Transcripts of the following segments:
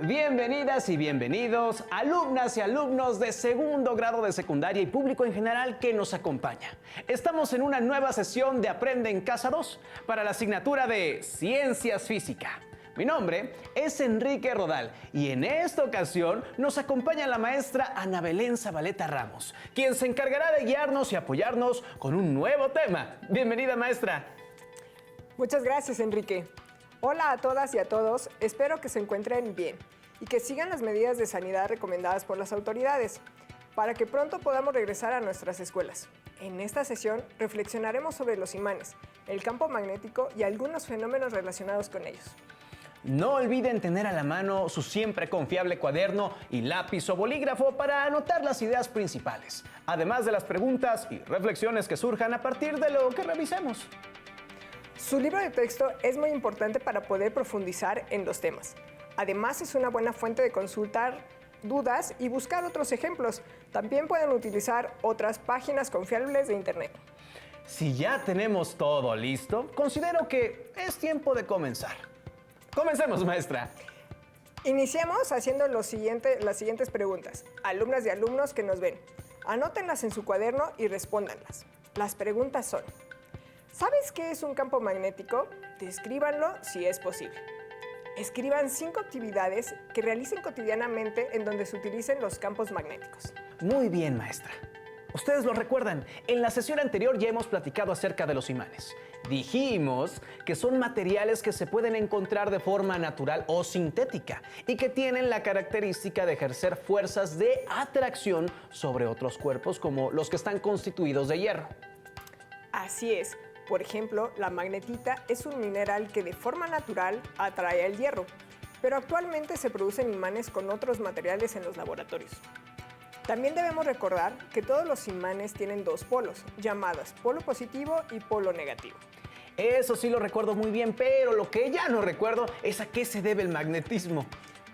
Bienvenidas y bienvenidos, alumnas y alumnos de segundo grado de secundaria y público en general que nos acompaña. Estamos en una nueva sesión de Aprende en Casa 2 para la asignatura de Ciencias Física. Mi nombre es Enrique Rodal y en esta ocasión nos acompaña la maestra Ana Belén Zabaleta Ramos, quien se encargará de guiarnos y apoyarnos con un nuevo tema. Bienvenida, maestra. Muchas gracias, Enrique. Hola a todas y a todos, espero que se encuentren bien y que sigan las medidas de sanidad recomendadas por las autoridades para que pronto podamos regresar a nuestras escuelas. En esta sesión reflexionaremos sobre los imanes, el campo magnético y algunos fenómenos relacionados con ellos. No olviden tener a la mano su siempre confiable cuaderno y lápiz o bolígrafo para anotar las ideas principales, además de las preguntas y reflexiones que surjan a partir de lo que revisemos. Su libro de texto es muy importante para poder profundizar en los temas. Además, es una buena fuente de consultar dudas y buscar otros ejemplos. También pueden utilizar otras páginas confiables de Internet. Si ya tenemos todo listo, considero que es tiempo de comenzar. Comencemos, maestra. Iniciemos haciendo las siguientes preguntas. Alumnas y alumnos que nos ven, anótenlas en su cuaderno y respóndanlas. Las preguntas son: ¿sabes qué es un campo magnético? Descríbanlo si es posible. Escriban 5 actividades que realicen cotidianamente en donde se utilicen los campos magnéticos. Muy bien, maestra. Ustedes lo recuerdan, en la sesión anterior ya hemos platicado acerca de los imanes. Dijimos que son materiales que se pueden encontrar de forma natural o sintética y que tienen la característica de ejercer fuerzas de atracción sobre otros cuerpos como los que están constituidos de hierro. Así es. Por ejemplo, la magnetita es un mineral que de forma natural atrae al hierro, pero actualmente se producen imanes con otros materiales en los laboratorios. También debemos recordar que todos los imanes tienen 2 polos, llamados polo positivo y polo negativo. Eso sí lo recuerdo muy bien, pero lo que ya no recuerdo es a qué se debe el magnetismo.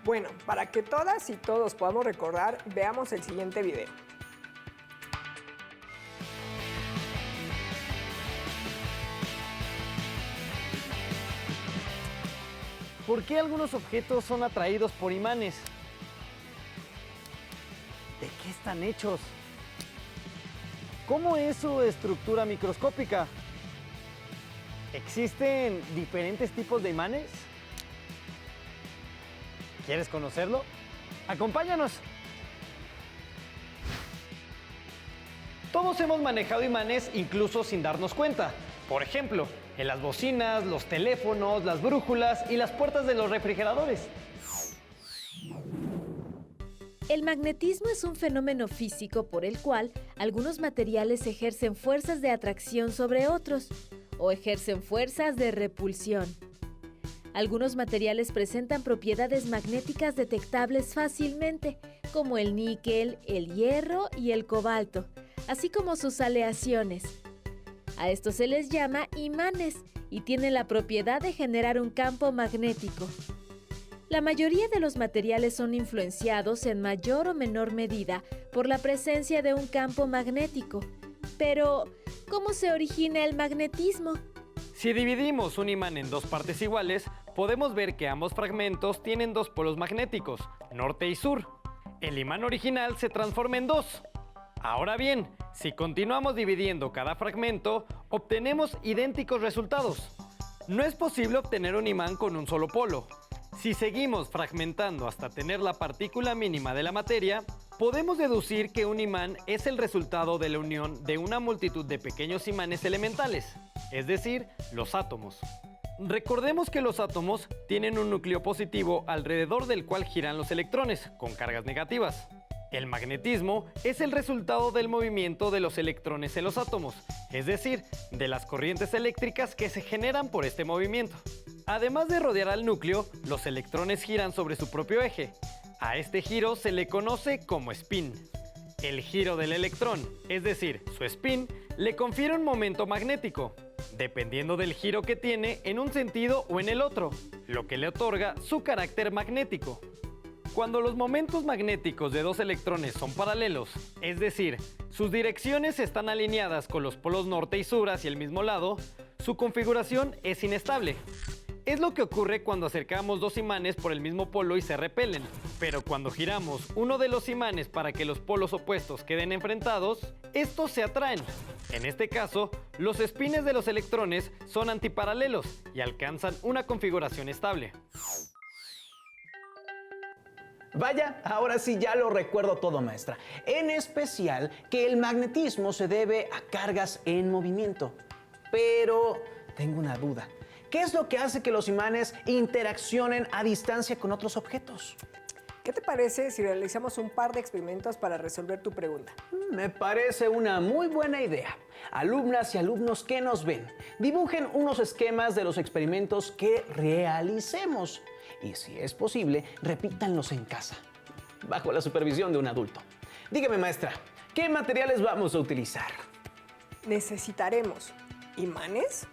Bueno, para que todas y todos podamos recordar, veamos el siguiente video. ¿Por qué algunos objetos son atraídos por imanes? ¿De qué están hechos? ¿Cómo es su estructura microscópica? ¿Existen diferentes tipos de imanes? ¿Quieres conocerlo? ¡Acompáñanos! Todos hemos manejado imanes incluso sin darnos cuenta. Por ejemplo, en las bocinas, los teléfonos, las brújulas y las puertas de los refrigeradores. El magnetismo es un fenómeno físico por el cual algunos materiales ejercen fuerzas de atracción sobre otros o ejercen fuerzas de repulsión. Algunos materiales presentan propiedades magnéticas detectables fácilmente, como el níquel, el hierro y el cobalto, así como sus aleaciones. A estos se les llama imanes y tienen la propiedad de generar un campo magnético. La mayoría de los materiales son influenciados en mayor o menor medida por la presencia de un campo magnético. Pero, ¿cómo se origina el magnetismo? Si dividimos un imán en 2 partes iguales, podemos ver que ambos fragmentos tienen 2 polos magnéticos, norte y sur. El imán original se transforma en 2. Ahora bien, si continuamos dividiendo cada fragmento, obtenemos idénticos resultados. No es posible obtener un imán con un solo polo. Si seguimos fragmentando hasta tener la partícula mínima de la materia, podemos deducir que un imán es el resultado de la unión de una multitud de pequeños imanes elementales, es decir, los átomos. Recordemos que los átomos tienen un núcleo positivo alrededor del cual giran los electrones, con cargas negativas. El magnetismo es el resultado del movimiento de los electrones en los átomos, es decir, de las corrientes eléctricas que se generan por este movimiento. Además de rodear al núcleo, los electrones giran sobre su propio eje. A este giro se le conoce como spin. El giro del electrón, es decir, su spin, le confiere un momento magnético, dependiendo del giro que tiene en un sentido o en el otro, lo que le otorga su carácter magnético. Cuando los momentos magnéticos de 2 electrones son paralelos, es decir, sus direcciones están alineadas con los polos norte y sur hacia el mismo lado, su configuración es inestable. Es lo que ocurre cuando acercamos dos imanes por el mismo polo y se repelen. Pero cuando giramos uno de los imanes para que los polos opuestos queden enfrentados, estos se atraen. En este caso, los espines de los electrones son antiparalelos y alcanzan una configuración estable. Vaya, ahora sí ya lo recuerdo todo, maestra. En especial que el magnetismo se debe a cargas en movimiento. Pero tengo una duda. ¿Qué es lo que hace que los imanes interaccionen a distancia con otros objetos? ¿Qué te parece si realizamos un par de experimentos para resolver tu pregunta? Me parece una muy buena idea. Alumnas y alumnos que nos ven, dibujen unos esquemas de los experimentos que realicemos. Y si es posible, repítanlos en casa, bajo la supervisión de un adulto. Dígame, maestra, ¿qué materiales vamos a utilizar? Necesitaremos imanes,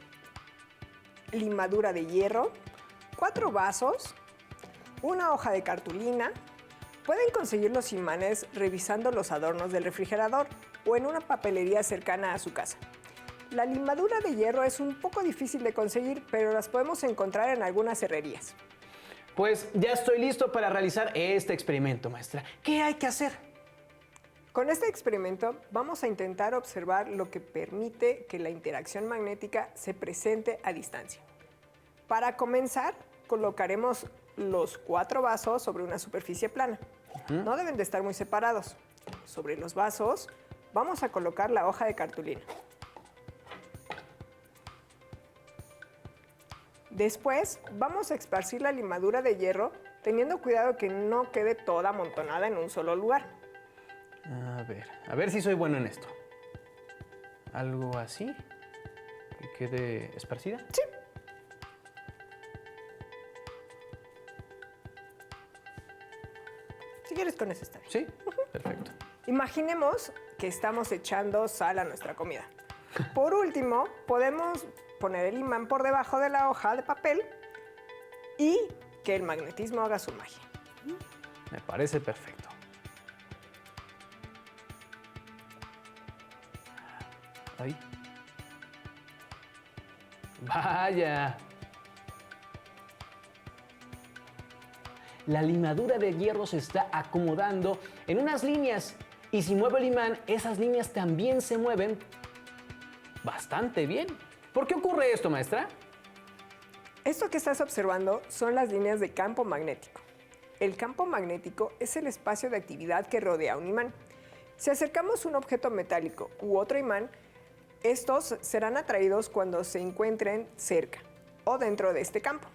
limadura de hierro, 4 vasos, una hoja de cartulina. Pueden conseguir los imanes revisando los adornos del refrigerador o en una papelería cercana a su casa. La limadura de hierro es un poco difícil de conseguir, pero las podemos encontrar en algunas herrerías. Pues ya estoy listo para realizar este experimento, maestra. ¿Qué hay que hacer? Con este experimento vamos a intentar observar lo que permite que la interacción magnética se presente a distancia. Para comenzar, colocaremos los 4 vasos sobre una superficie plana. No deben de estar muy separados. Sobre los vasos vamos a colocar la hoja de cartulina. Después vamos a esparcir la limadura de hierro teniendo cuidado que no quede toda amontonada en un solo lugar. A ver si soy bueno en esto. ¿Algo así? ¿Que quede esparcida? Sí. Si quieres, con eso está bien. Sí, perfecto. Imaginemos que estamos echando sal a nuestra comida. Por último, podemos poner el imán por debajo de la hoja de papel y que el magnetismo haga su magia. Me parece perfecto. Ahí. Vaya. La limadura de hierro se está acomodando en unas líneas y si muevo el imán, esas líneas también se mueven bastante bien. ¿Por qué ocurre esto, maestra? Esto que estás observando son las líneas de campo magnético. El campo magnético es el espacio de actividad que rodea un imán. Si acercamos un objeto metálico u otro imán, estos serán atraídos cuando se encuentren cerca o dentro de este campo.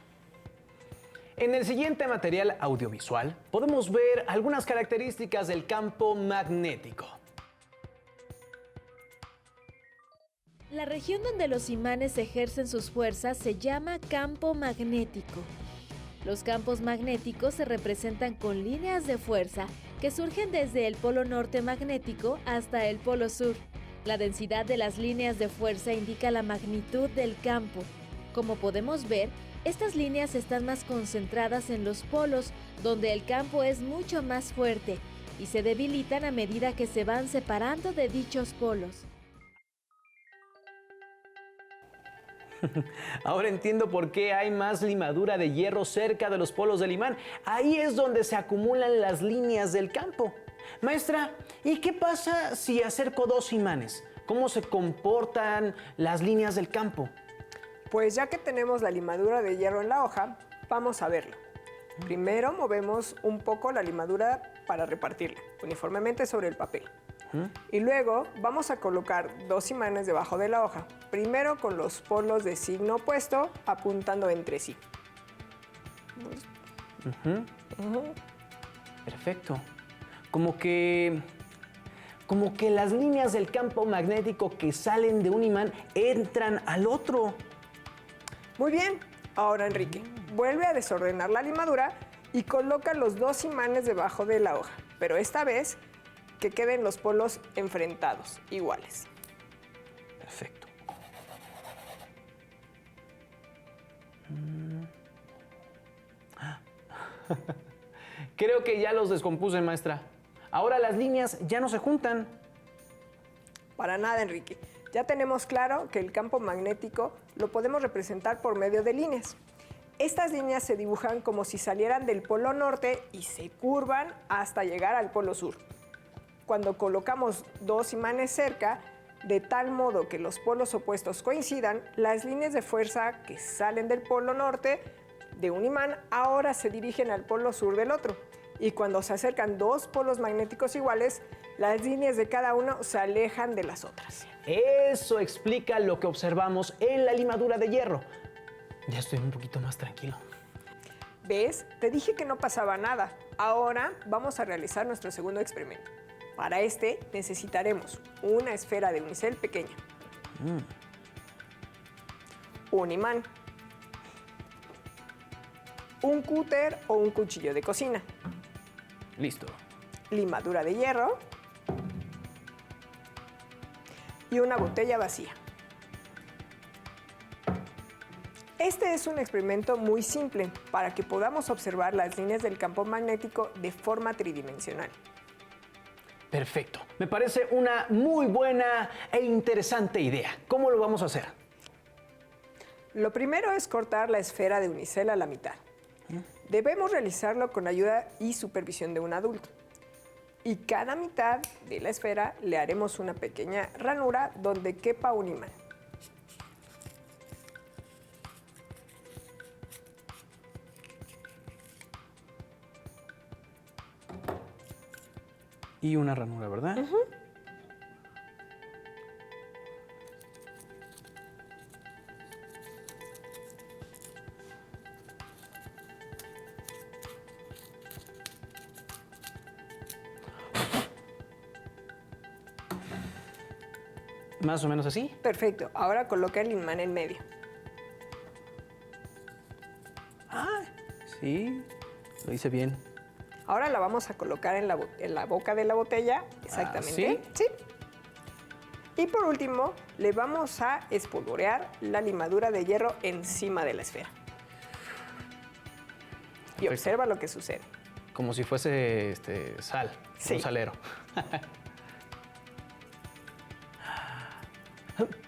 En el siguiente material audiovisual podemos ver algunas características del campo magnético. La región donde los imanes ejercen sus fuerzas se llama campo magnético. Los campos magnéticos se representan con líneas de fuerza que surgen desde el polo norte magnético hasta el polo sur. La densidad de las líneas de fuerza indica la magnitud del campo. Como podemos ver, estas líneas están más concentradas en los polos, donde el campo es mucho más fuerte, y se debilitan a medida que se van separando de dichos polos. Ahora entiendo por qué hay más limadura de hierro cerca de los polos del imán. Ahí es donde se acumulan las líneas del campo. Maestra, ¿y qué pasa si acerco 2 imanes? ¿Cómo se comportan las líneas del campo? Pues ya que tenemos la limadura de hierro en la hoja, vamos a verlo. Primero movemos un poco la limadura para repartirla uniformemente sobre el papel. Y luego vamos a colocar 2 imanes debajo de la hoja, primero con los polos de signo opuesto apuntando entre sí. Perfecto. Como que las líneas del campo magnético que salen de un imán entran al otro. Muy bien. Ahora, Enrique, vuelve a desordenar la limadura y coloca los 2 imanes debajo de la hoja, pero esta vez que queden los polos enfrentados, iguales. Perfecto. Creo que ya los descompuse, maestra. Ahora las líneas ya no se juntan. Para nada, Enrique. Ya tenemos claro que el campo magnético lo podemos representar por medio de líneas. Estas líneas se dibujan como si salieran del polo norte y se curvan hasta llegar al polo sur. Cuando colocamos dos imanes cerca, de tal modo que los polos opuestos coincidan, las líneas de fuerza que salen del polo norte de un imán ahora se dirigen al polo sur del otro. Y cuando se acercan dos polos magnéticos iguales, las líneas de cada uno se alejan de las otras. Eso explica lo que observamos en la limadura de hierro. Ya estoy un poquito más tranquilo. ¿Ves? Te dije que no pasaba nada. Ahora vamos a realizar nuestro segundo experimento. Para este necesitaremos una esfera de unicel pequeña, un imán, un cúter o un cuchillo de cocina, Listo. limadura de hierro y una botella vacía. Este es un experimento muy simple para que podamos observar las líneas del campo magnético de forma tridimensional. Perfecto. Me parece una muy buena e interesante idea. ¿Cómo lo vamos a hacer? Lo primero es cortar la esfera de unicel a la mitad. Debemos realizarlo con ayuda y supervisión de un adulto. Y cada mitad de la esfera le haremos una pequeña ranura donde quepa un imán. Y una ranura, ¿verdad? Más o menos así. Perfecto. Ahora coloca el imán en medio. Ah, sí. Lo hice bien. Ahora la vamos a colocar en la boca de la botella. Exactamente. ¿sí? Sí. Y por último, le vamos a espolvorear la limadura de hierro encima de la esfera. Y Perfecto. observa lo que sucede. Como si fuese sal, Sí. un salero.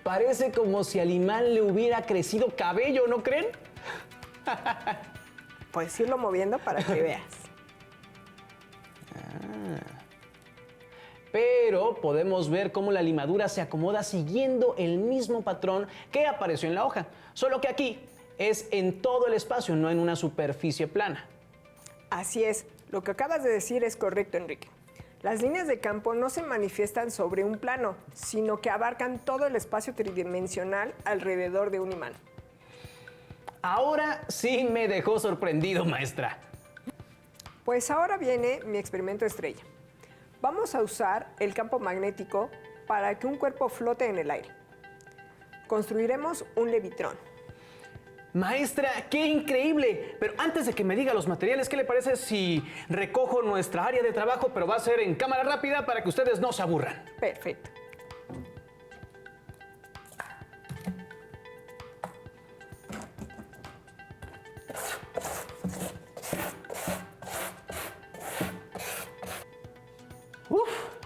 Parece como si al imán le hubiera crecido cabello, ¿no creen? Puedes irlo moviendo para que veas. Pero podemos ver cómo la limadura se acomoda siguiendo el mismo patrón que apareció en la hoja. Solo que aquí es en todo el espacio, no en una superficie plana. Así es, lo que acabas de decir es correcto, Enrique. Las líneas de campo no se manifiestan sobre un plano, sino que abarcan todo el espacio tridimensional alrededor de un imán. Ahora sí me dejó sorprendido, maestra. Pues ahora viene mi experimento estrella. Vamos a usar el campo magnético para que un cuerpo flote en el aire. Construiremos un levitrón. Maestra, qué increíble. Pero antes de que me diga los materiales, ¿qué le parece si recojo nuestra área de trabajo, pero va a ser en cámara rápida para que ustedes no se aburran? Perfecto.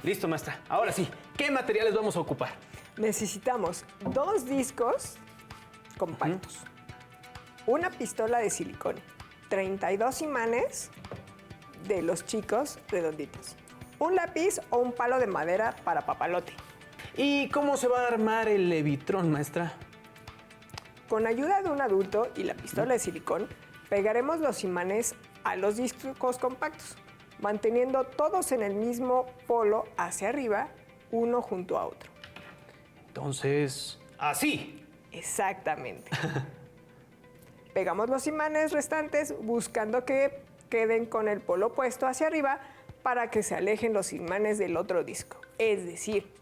Listo, maestra. Ahora sí, ¿qué materiales vamos a ocupar? Necesitamos 2 discos compactos, una pistola de silicón, 32 imanes de los chicos redonditos, un lápiz o un palo de madera para papalote. ¿Y cómo se va a armar el levitrón, maestra? Con ayuda de un adulto y la pistola de silicón, pegaremos los imanes a los discos compactos, manteniendo todos en el mismo polo hacia arriba, uno junto a otro. Entonces, así. Exactamente. Pegamos los imanes restantes buscando que queden con el polo opuesto hacia arriba para que se alejen los imanes del otro disco. Es decir,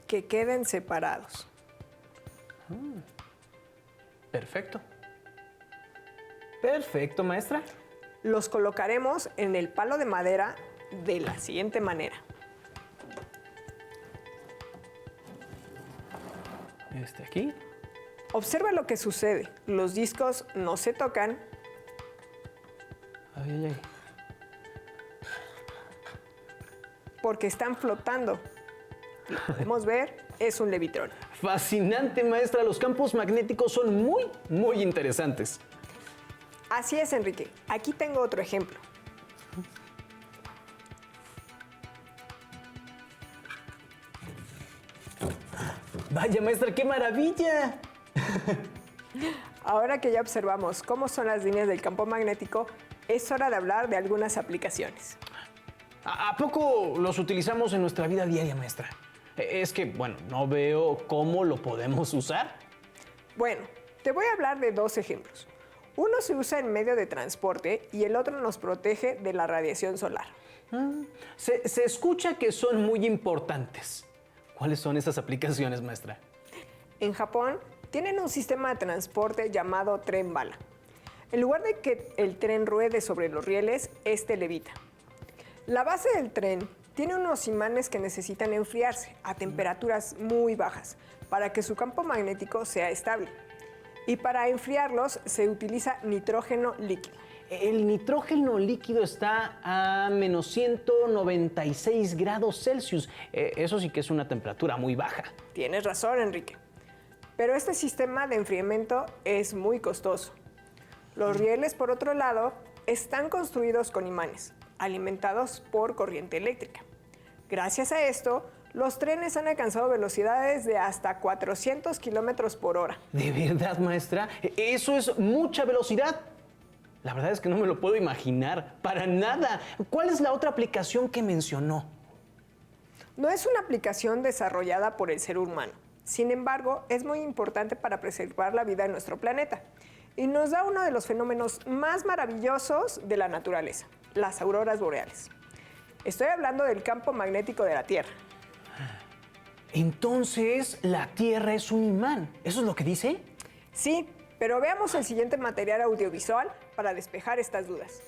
que queden separados. Perfecto. Perfecto, maestra. Los colocaremos en el palo de madera de la siguiente manera. Aquí. Observa lo que sucede. Los discos no se tocan Ay, ay, ay. porque están flotando. Lo podemos ver, es un levitrón. Fascinante, maestra. Los campos magnéticos son muy interesantes. Así es, Enrique. Aquí tengo otro ejemplo. Vaya, maestra, qué maravilla. Ahora que ya observamos cómo son las líneas del campo magnético, es hora de hablar de algunas aplicaciones. ¿A poco los utilizamos en nuestra vida diaria, maestra? Es que, bueno, no veo cómo lo podemos usar. Bueno, te voy a hablar de dos ejemplos. Uno se usa en medio de transporte y el otro nos protege de la radiación solar. Se escucha que son muy importantes. ¿Cuáles son esas aplicaciones, maestra? En Japón tienen un sistema de transporte llamado tren bala. En lugar de que el tren ruede sobre los rieles, este levita. La base del tren tiene unos imanes que necesitan enfriarse a temperaturas muy bajas para que su campo magnético sea estable. Y para enfriarlos se utiliza nitrógeno líquido. El nitrógeno líquido está a menos 196 grados Celsius. Eso sí que es una temperatura muy baja. Tienes razón, Enrique. Pero este sistema de enfriamiento es muy costoso. Los rieles, por otro lado, están construidos con imanes, alimentados por corriente eléctrica. Gracias a esto, los trenes han alcanzado velocidades de hasta 400 kilómetros por hora. ¿De verdad, maestra? Eso es mucha velocidad. La verdad es que no me lo puedo imaginar, para nada. ¿Cuál es la otra aplicación que mencionó? No es una aplicación desarrollada por el ser humano. Sin embargo, es muy importante para preservar la vida en nuestro planeta. Y nos da uno de los fenómenos más maravillosos de la naturaleza, las auroras boreales. Estoy hablando del campo magnético de la Tierra. Entonces, la Tierra es un imán. ¿Eso es lo que dice? Sí, pero veamos el siguiente material audiovisual para despejar estas dudas.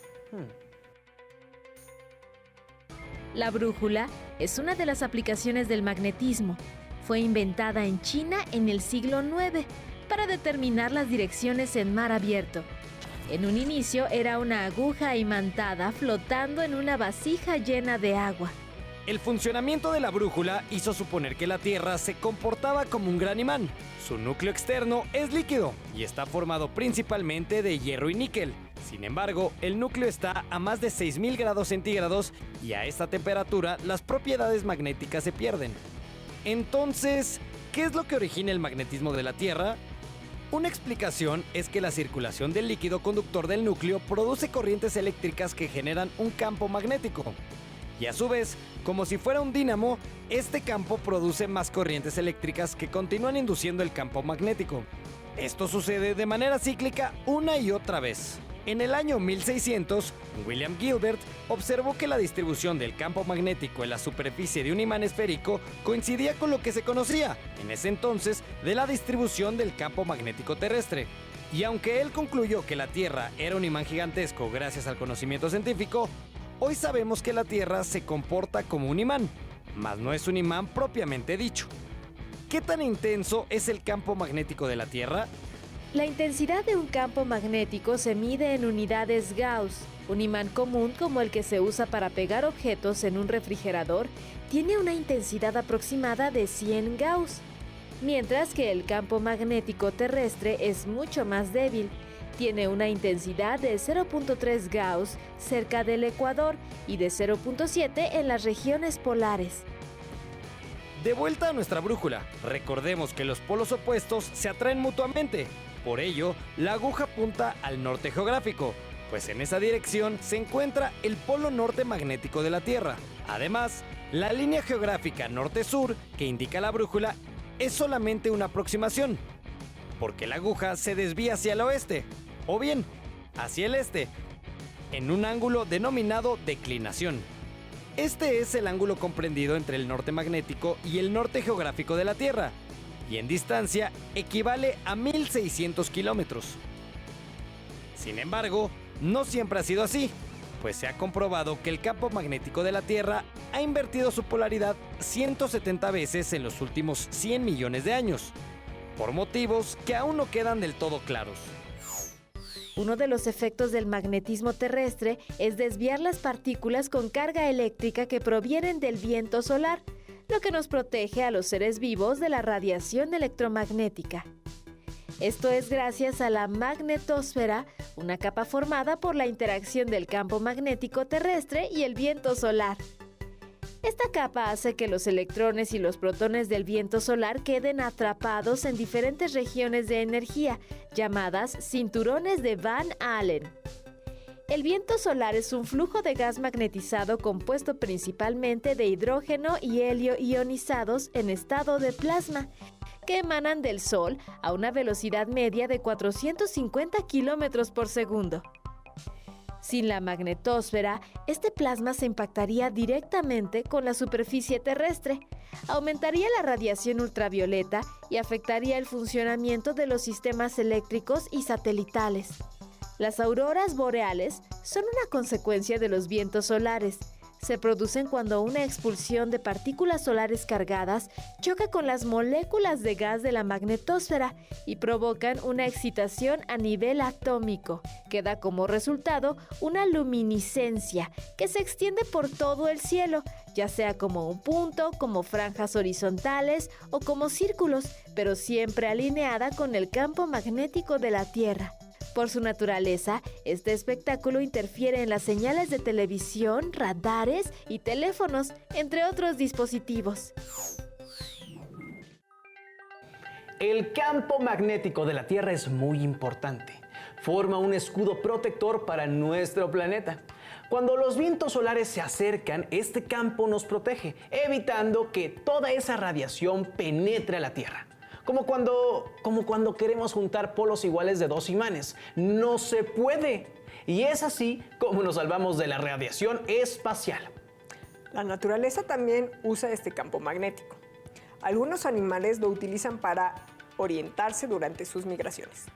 La brújula es una de las aplicaciones del magnetismo. Fue inventada en China en el siglo IX para determinar las direcciones en mar abierto. En un inicio era una aguja imantada flotando en una vasija llena de agua. El funcionamiento de la brújula hizo suponer que la Tierra se comportaba como un gran imán. Su núcleo externo es líquido y está formado principalmente de hierro y níquel. Sin embargo, el núcleo está a más de 6000 grados centígrados y a esta temperatura las propiedades magnéticas se pierden. Entonces, ¿qué es lo que origina el magnetismo de la Tierra? Una explicación es que la circulación del líquido conductor del núcleo produce corrientes eléctricas que generan un campo magnético. Y a su vez, como si fuera un dínamo, este campo produce más corrientes eléctricas que continúan induciendo el campo magnético. Esto sucede de manera cíclica una y otra vez. En el año 1600, William Gilbert observó que la distribución del campo magnético en la superficie de un imán esférico coincidía con lo que se conocía, en ese entonces, de la distribución del campo magnético terrestre. Y aunque él concluyó que la Tierra era un imán gigantesco gracias al conocimiento científico, hoy sabemos que la Tierra se comporta como un imán, mas no es un imán propiamente dicho. ¿Qué tan intenso es el campo magnético de la Tierra? La intensidad de un campo magnético se mide en unidades Gauss. Un imán común, como el que se usa para pegar objetos en un refrigerador, tiene una intensidad aproximada de 100 Gauss, mientras que el campo magnético terrestre es mucho más débil. Tiene una intensidad de 0.3 Gauss cerca del ecuador y de 0.7 en las regiones polares. De vuelta a nuestra brújula, recordemos que los polos opuestos se atraen mutuamente. Por ello, la aguja apunta al norte geográfico, pues en esa dirección se encuentra el polo norte magnético de la Tierra. Además, la línea geográfica norte-sur que indica la brújula es solamente una aproximación, porque la aguja se desvía hacia el oeste, o bien hacia el este, en un ángulo denominado declinación. Este es el ángulo comprendido entre el norte magnético y el norte geográfico de la Tierra, y en distancia equivale a 1600 kilómetros. Sin embargo, no siempre ha sido así, pues se ha comprobado que el campo magnético de la Tierra ha invertido su polaridad 170 veces en los últimos 100 millones de años, por motivos que aún no quedan del todo claros. Uno de los efectos del magnetismo terrestre es desviar las partículas con carga eléctrica que provienen del viento solar. lo que nos protege a los seres vivos de la radiación electromagnética. Esto es gracias a la magnetosfera, una capa formada por la interacción del campo magnético terrestre y el viento solar. Esta capa hace que los electrones y los protones del viento solar queden atrapados en diferentes regiones de energía, llamadas cinturones de Van Allen. El viento solar es un flujo de gas magnetizado compuesto principalmente de hidrógeno y helio ionizados en estado de plasma, que emanan del Sol a una velocidad media de 450 kilómetros por segundo. Sin la magnetosfera, este plasma se impactaría directamente con la superficie terrestre, aumentaría la radiación ultravioleta y afectaría el funcionamiento de los sistemas eléctricos y satelitales. Las auroras boreales son una consecuencia de los vientos solares. Se producen cuando una expulsión de partículas solares cargadas choca con las moléculas de gas de la magnetosfera y provocan una excitación a nivel atómico, que da como resultado una luminiscencia que se extiende por todo el cielo, ya sea como un punto, como franjas horizontales o como círculos, pero siempre alineada con el campo magnético de la Tierra. Por su naturaleza, este espectáculo interfiere en las señales de televisión, radares y teléfonos, entre otros dispositivos. El campo magnético de la Tierra es muy importante. Forma un escudo protector para nuestro planeta. Cuando los vientos solares se acercan, este campo nos protege, evitando que toda esa radiación penetre a la Tierra. Como cuando queremos juntar polos iguales de dos imanes. No se puede. Y es así como nos salvamos de la radiación espacial. La naturaleza también usa este campo magnético. Algunos animales lo utilizan para orientarse durante sus migraciones.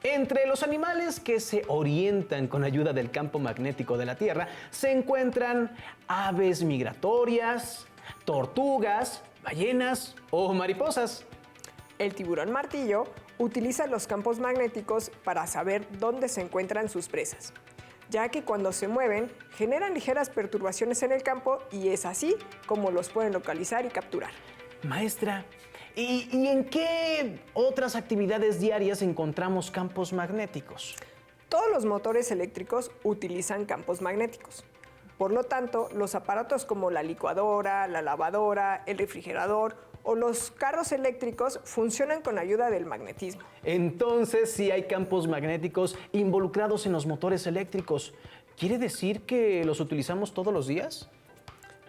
Entre los animales que se orientan con ayuda del campo magnético de la Tierra se encuentran aves migratorias, tortugas, ballenas o mariposas. El tiburón martillo utiliza los campos magnéticos para saber dónde se encuentran sus presas, ya que cuando se mueven generan ligeras perturbaciones en el campo y es así como los pueden localizar y capturar. Maestra, ¿y en qué otras actividades diarias encontramos campos magnéticos? Todos los motores eléctricos utilizan campos magnéticos. Por lo tanto, los aparatos como la licuadora, la lavadora, el refrigerador o los carros eléctricos funcionan con ayuda del magnetismo. Entonces, sí hay campos magnéticos involucrados en los motores eléctricos. ¿Quiere decir que los utilizamos todos los días?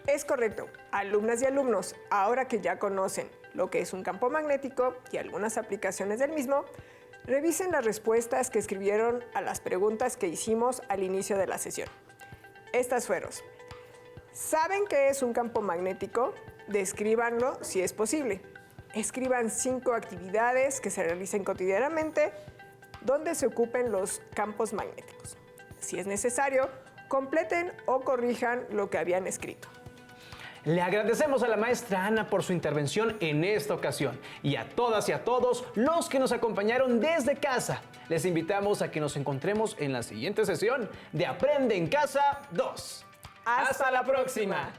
Es correcto. Alumnas y alumnos, ahora que ya conocen lo que es un campo magnético y algunas aplicaciones del mismo, revisen las respuestas que escribieron a las preguntas que hicimos al inicio de la sesión. Estas fueron: ¿saben qué es un campo magnético? Descríbanlo si es posible. Escriban 5 actividades que se realicen cotidianamente donde se ocupen los campos magnéticos. Si es necesario, completen o corrijan lo que habían escrito. Le agradecemos a la maestra Ana por su intervención en esta ocasión y a todas y a todos los que nos acompañaron desde casa. Les invitamos a que nos encontremos en la siguiente sesión de Aprende en Casa 2. ¡Hasta la próxima!